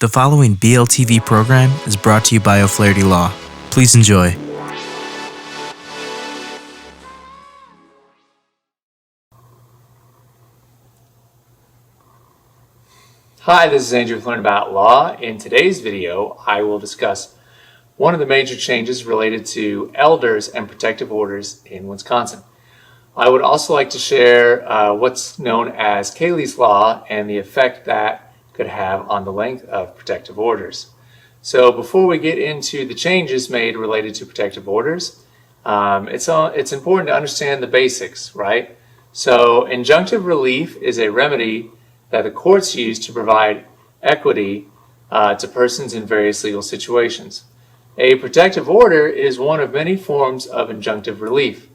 The following BLTV program is brought to you by O'Flaherty Law. Please enjoy. Hi, this is Andrew with Learn About Law. In today's video, I will discuss one of the major changes related to elders and protective orders in Wisconsin. I would also like to share what's known as Cayley's Law and the effect that could have on the length of protective orders. So before we get into the changes made related to protective orders, it's important to understand the basics, right? So injunctive relief is a remedy that the courts use to provide equity to persons in various legal situations. A protective order is one of many forms of injunctive relief.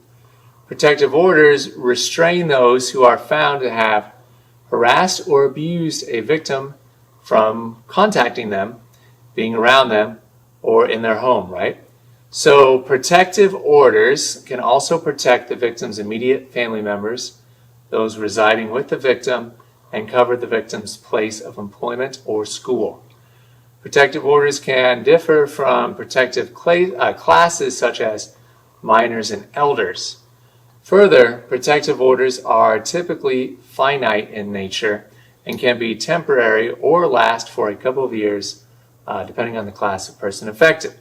Protective orders restrain those who are found to have harassed or abused a victim from contacting them, being around them, or in their home, right? So protective orders can also protect the victim's immediate family members, those residing with the victim, and cover the victim's place of employment or school. Protective orders can differ from protective classes such as minors and elders. Further, protective orders are typically finite in nature and can be temporary or last for a couple of years, depending on the class of person affected.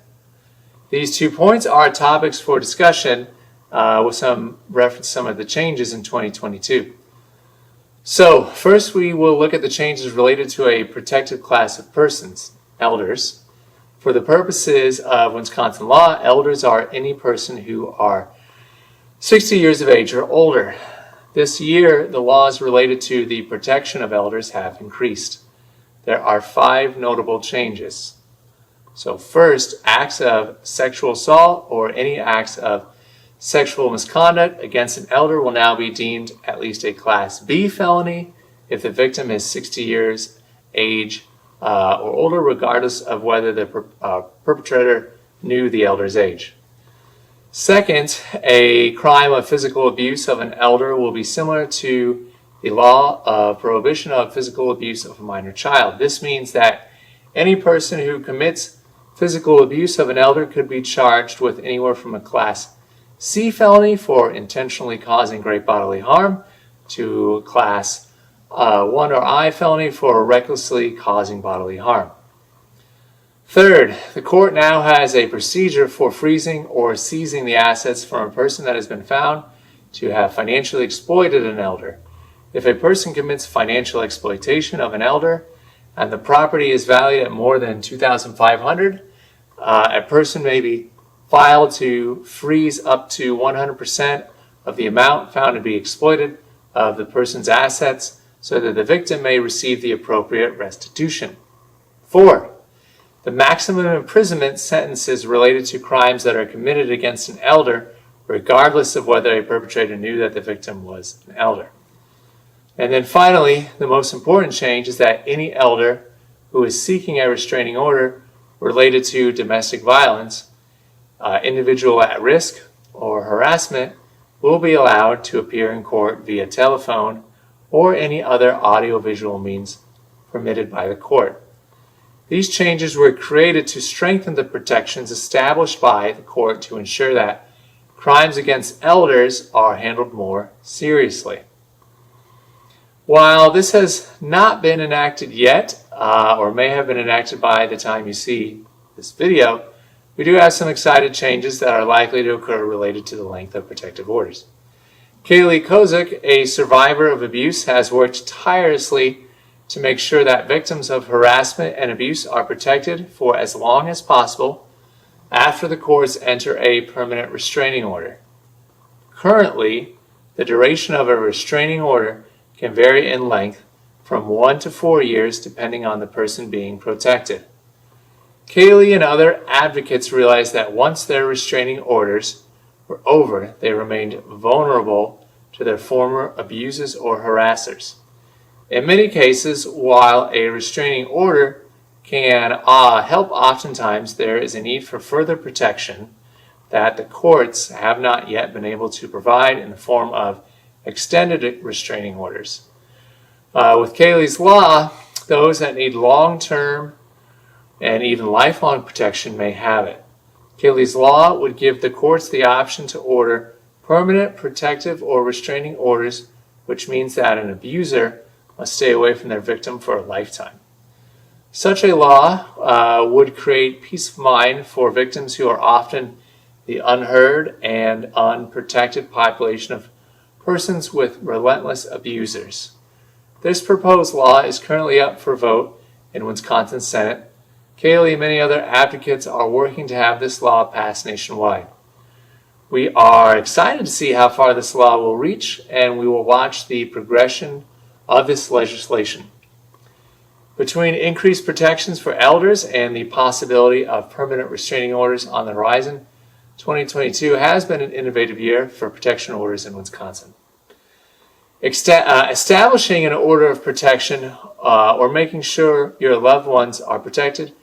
These 2 points are topics for discussion with some reference to some of the changes in 2022. So, first we will look at the changes related to a protected class of persons, elders. For the purposes of Wisconsin law, elders are any person who are 60 years of age or older. This year, the laws related to the protection of elders have increased. There are 5 notable changes. So first, acts of sexual assault or any acts of sexual misconduct against an elder will now be deemed at least a Class B felony if the victim is 60 years age or older, regardless of whether the perpetrator knew the elder's age. Second, a crime of physical abuse of an elder will be similar to the law of prohibition of physical abuse of a minor child. This means that any person who commits physical abuse of an elder could be charged with anywhere from a Class C felony for intentionally causing great bodily harm to Class 1 or I felony for recklessly causing bodily harm. Third, the court now has a procedure for freezing or seizing the assets from a person that has been found to have financially exploited an elder. If a person commits financial exploitation of an elder and the property is valued at more than $2,500, a person may be filed to freeze up to 100% of the amount found to be exploited of the person's assets so that the victim may receive the appropriate restitution. 4. The maximum imprisonment sentences related to crimes that are committed against an elder, regardless of whether a perpetrator knew that the victim was an elder. And then finally, the most important change is that any elder who is seeking a restraining order related to domestic violence, individual at risk, or harassment will be allowed to appear in court via telephone or any other audiovisual means permitted by the court. These changes were created to strengthen the protections established by the court to ensure that crimes against elders are handled more seriously. While this has not been enacted yet, or may have been enacted by the time you see this video, we do have some excited changes that are likely to occur related to the length of protective orders. Kaylee Kozak, a survivor of abuse, has worked tirelessly to make sure that victims of harassment and abuse are protected for as long as possible after the courts enter a permanent restraining order. Currently, the duration of a restraining order can vary in length from 1 to 4 years depending on the person being protected. Kaylee and other advocates realized that once their restraining orders were over, they remained vulnerable to their former abusers or harassers. In many cases, while a restraining order can help, oftentimes there is a need for further protection that the courts have not yet been able to provide in the form of extended restraining orders. With Kaylee's Law, those that need long-term and even lifelong protection may have it. Kaylee's law would give the courts the option to order permanent protective or restraining orders, which means that an abuser must stay away from their victim for a lifetime. Such a law would create peace of mind for victims who are often the unheard and unprotected population of persons with relentless abusers. This proposed law is currently up for vote in Wisconsin Senate. Kaylee and many other advocates are working to have this law passed nationwide. We are excited to see how far this law will reach, and we will watch the progression of this legislation. Between increased protections for elders and the possibility of permanent restraining orders on the horizon, 2022 has been an innovative year for protection orders in Wisconsin. Establishing an order of protection or making sure your loved ones are protected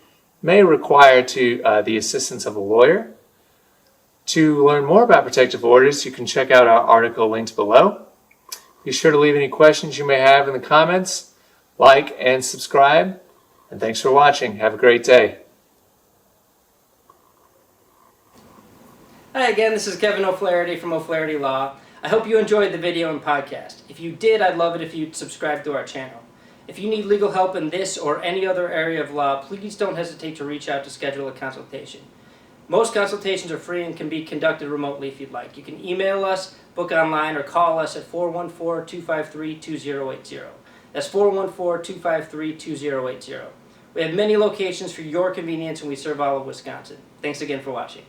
may require the assistance of a lawyer. To learn more about protective orders, you can check out our article linked below. Be sure to leave any questions you may have in the comments. Like and subscribe, and thanks for watching. Have a great day. Hi again, this is Kevin O'Flaherty from O'Flaherty Law. I hope you enjoyed the video and podcast. If you did, I'd love it if you'd subscribe to our channel. If you need legal help in this or any other area of law, please don't hesitate to reach out to schedule a consultation. Most consultations are free and can be conducted remotely if you'd like. You can email us, book online, or call us at 414-253-2080. That's 414-253-2080. We have many locations for your convenience, and we serve all of Wisconsin. Thanks again for watching.